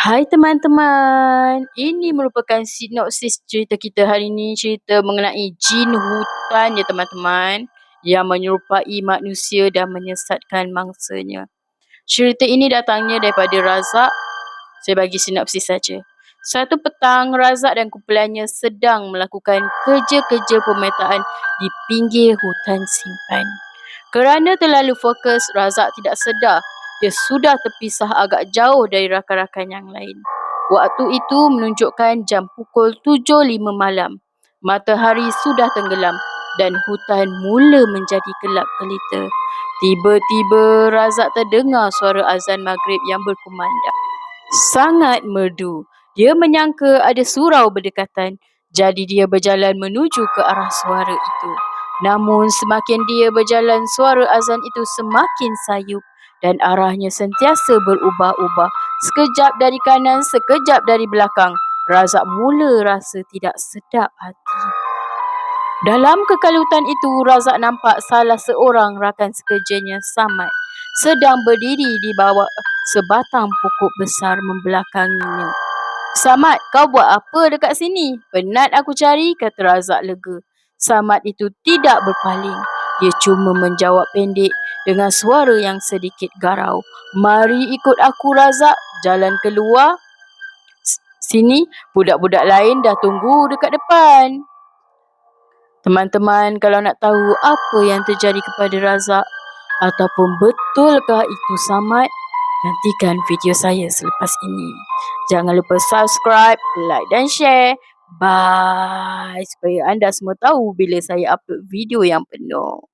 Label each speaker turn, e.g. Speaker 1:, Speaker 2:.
Speaker 1: Hai teman-teman, ini merupakan sinopsis cerita kita hari ini, cerita mengenai jin hutan ya teman-teman, yang menyerupai manusia dan menyesatkan mangsanya. Cerita ini datangnya daripada Razak. Saya bagi sinopsis saja. Suatu petang, Razak dan kumpulannya sedang melakukan kerja-kerja pemetaan di pinggir hutan simpan. Kerana terlalu fokus, Razak tidak sedar dia sudah terpisah agak jauh dari rakan-rakan yang lain. Waktu itu menunjukkan jam pukul 7.05 malam. Matahari sudah tenggelam dan hutan mula menjadi gelap gelita. Tiba-tiba Razak terdengar suara azan maghrib yang berkumandang. Sangat merdu. Dia menyangka ada surau berdekatan, jadi dia berjalan menuju ke arah suara itu. Namun semakin dia berjalan, suara azan itu semakin sayup dan arahnya sentiasa berubah-ubah. Sekejap dari kanan, sekejap dari belakang. Razak mula rasa tidak sedap hati. Dalam kekalutan itu, Razak nampak salah seorang rakan sekerjanya, Samad, sedang berdiri di bawah sebatang pokok besar membelakanginya. Samad, kau buat apa dekat sini? Penat aku cari, kata Razak lega. Samad itu tidak berpaling. Dia cuma menjawab pendek dengan suara yang sedikit garau. Mari ikut aku Razak, jalan keluar. Sini, budak-budak lain dah tunggu dekat depan. Teman-teman, kalau nak tahu apa yang terjadi kepada Razak ataupun betulkah itu Samad, nantikan video saya selepas ini. Jangan lupa subscribe, like dan share. Bye. Supaya anda semua tahu bila saya upload video yang penuh.